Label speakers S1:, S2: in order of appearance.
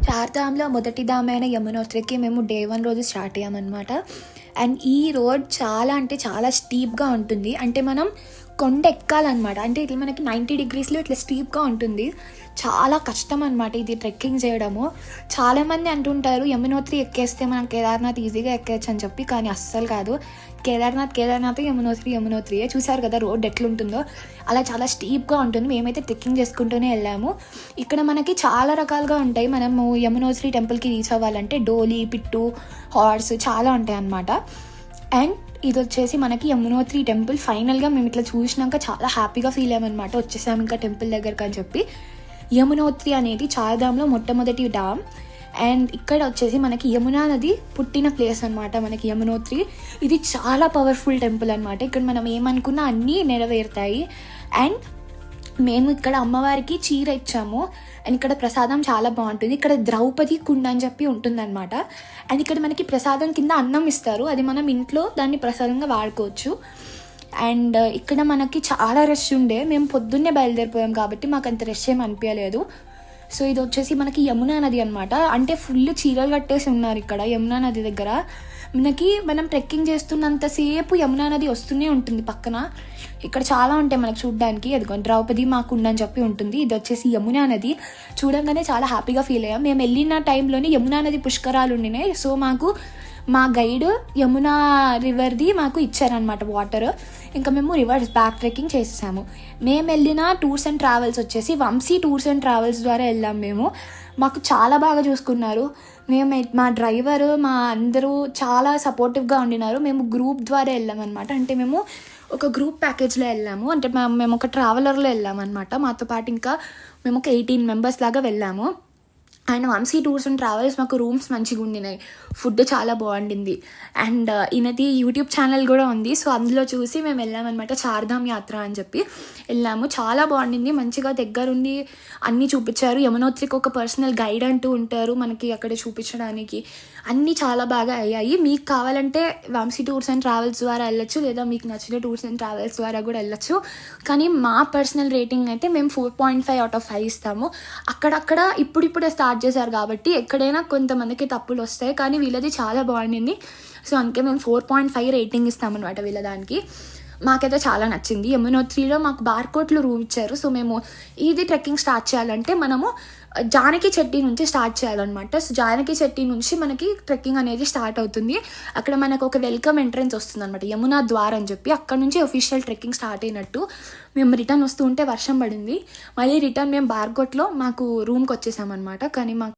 S1: చార్ధామ్లో మొదటి ధామైన యమునోత్రికి మేము డే 1 రోజు స్టార్ట్ అయ్యామన్నమాట. అండ్ ఈ రోడ్ చాలా అంటే చాలా స్టీప్గా ఉంటుంది. అంటే మనం కొండ ఎక్కాలన్నమాట. అంటే ఇట్లా మనకి 90 degreesలో ఇట్లా స్టీప్గా ఉంటుంది. చాలా కష్టం అనమాట ఇది ట్రెక్కింగ్ చేయడము. చాలామంది అంటుంటారు యమునోత్రి ఎక్కేస్తే మనం కేదార్నాథ్ ఈజీగా ఎక్కేయచ్చు అని చెప్పి, కానీ అస్సలు కాదు. కేదార్నాథ్ యమునోత్రియే. చూసారు కదా రోడ్ ఎట్లుంటుందో, అలా చాలా స్టీప్గా ఉంటుంది. మేమైతే ట్రెక్కింగ్ చేసుకుంటూనే వెళ్ళాము. ఇక్కడ మనకి చాలా రకాలుగా ఉంటాయి. మనము యమునోత్రి టెంపుల్కి రీచ్ అవ్వాలంటే డోలీ, పిట్టు, హార్స్ చాలా ఉంటాయి అన్నమాట. అండ్ ఇది వచ్చేసి మనకి యమునోత్రి టెంపుల్. ఫైనల్గా మేము ఇట్లా చూసినాక చాలా హ్యాపీగా ఫీల్ అయ్యామన్నమాట. వచ్చేసాము ఇంకా టెంపుల్ దగ్గరకు అని చెప్పి. యమునోత్రి అనేది చార్ధామ్లో మొట్టమొదటి డామ్. అండ్ ఇక్కడ వచ్చేసి మనకి యమునా నది పుట్టిన ప్లేస్ అనమాట మనకి యమునోత్రి. ఇది చాలా పవర్ఫుల్ టెంపుల్ అనమాట. ఇక్కడ మనం ఏమనుకున్నా అన్నీ నెరవేరుతాయి. అండ్ మేము ఇక్కడ అమ్మవారికి చీర ఇచ్చాము. అండ్ ఇక్కడ ప్రసాదం చాలా బాగుంటుంది. ఇక్కడ ద్రౌపది కుండ అని చెప్పి ఉంటుందన్నమాట. అండ్ ఇక్కడ మనకి ప్రసాదం కింద అన్నం ఇస్తారు. అది మనం ఇంట్లో దాన్ని ప్రసాదంగా వాడుకోవచ్చు. అండ్ ఇక్కడ మనకి చాలా రష్ ఉండే. మేము పొద్దున్నే బయలుదేరిపోయాం కాబట్టి మాకు అంత రష్ ఏం అనిపించలేదు. సో ఇది వచ్చేసి మనకి యమునా నది అనమాట. అంటే ఫుల్ చీరలు కట్టేసి ఉన్నారు ఇక్కడ యమునా నది దగ్గర. మనం ట్రెక్కింగ్ చేస్తున్నంతసేపు యమునా నది వస్తూనే ఉంటుంది పక్కన. ఇక్కడ చాలా ఉంటాయి మనకు చూడడానికి. అదిగో ద్రౌపది మాకుండ అని చెప్పి ఉంటుంది. ఇది వచ్చేసి యమునా నది. చూడంగానే చాలా హ్యాపీగా ఫీల్ అయ్యాం. మేము వెళ్ళిన టైంలోనే యమునా నది పుష్కరాలు ఉండినాయి. సో మా గైడ్ యమునా రివర్ది మాకు ఇచ్చారనమాట వాటర్. ఇంకా మేము రివర్స్ బ్యాక్ ట్రెక్కింగ్ చేసేసాము. మేము వెళ్ళిన టూర్స్ అండ్ ట్రావెల్స్ వచ్చేసి వంశీ టూర్స్ అండ్ ట్రావెల్స్ ద్వారా వెళ్ళాం మేము. మాకు చాలా బాగా చూసుకున్నారు. మా డ్రైవర్ అందరూ చాలా సపోర్టివ్గా ఉండినారు. మేము గ్రూప్ ద్వారా వెళ్ళామన్నమాట. అంటే మేము ఒక గ్రూప్ ప్యాకేజ్లో వెళ్ళాము. అంటే మేము ఒక ట్రావెలర్లో వెళ్ళామన్నమాట. మాతో పాటు ఇంకా మేము ఒక 18 members లాగా వెళ్ళాము. And Vamshi Tours and Travels మాకు రూమ్స్ మంచిగా ఉండినాయి. ఫుడ్ చాలా బాగుండింది. అండ్ ఈయనది యూట్యూబ్ ఛానల్ కూడా ఉంది. సో అందులో చూసి మేము వెళ్ళామన్నమాట. చార్ధామ్ యాత్ర అని చెప్పి వెళ్ళాము. చాలా బాగుండింది. మంచిగా దగ్గరుండి అన్నీ చూపించారు. యమునోత్రికి ఒక పర్సనల్ గైడ్ అంటూ ఉంటారు మనకి అక్కడ చూపించడానికి. అన్నీ చాలా బాగా అయ్యాయి. మీకు కావాలంటే వంశీ టూర్స్ అండ్ ట్రావెల్స్ ద్వారా వెళ్ళొచ్చు, లేదా మీకు నచ్చిన టూర్స్ అండ్ ట్రావెల్స్ ద్వారా కూడా వెళ్ళొచ్చు. కానీ మా పర్సనల్ రేటింగ్ అయితే మేము 4.5 out of 5 ఇస్తాము. అక్కడక్కడ ఇప్పుడిప్పుడే స్టార్ట్ చేశారు కాబట్టి ఎక్కడైనా కొంతమందికి తప్పులు వస్తాయి, కానీ వీళ్ళది చాలా బాగుండింది. సో అందుకే మేము 4.5 రేటింగ్ ఇస్తామన్నమాట వీళ్ళ దానికి. మాకైతే చాలా నచ్చింది. యమునోత్రిలో మాకు బార్కోట్లో రూమ్ ఇచ్చారు. సో మేము ఇది ట్రెక్కింగ్ స్టార్ట్ చేయాలంటే మనము జానకి చెట్టి నుంచి స్టార్ట్ చేయాలన్నమాట. సో జానకి చెట్టి నుంచి మనకి ట్రెక్కింగ్ అనేది స్టార్ట్ అవుతుంది. అక్కడ మనకు ఒక వెల్కమ్ ఎంట్రన్స్ వస్తుంది అనమాట, యమునా ద్వార్ అని చెప్పి. అక్కడ నుంచి అఫీషియల్ ట్రెక్కింగ్ స్టార్ట్ అయినట్టు. మేము రిటర్న్ వస్తూ ఉంటే వర్షం పడింది. మళ్ళీ రిటర్న్ మేము బార్కోట్లో మాకు రూమ్కి వచ్చేసామన్నమాట. కానీ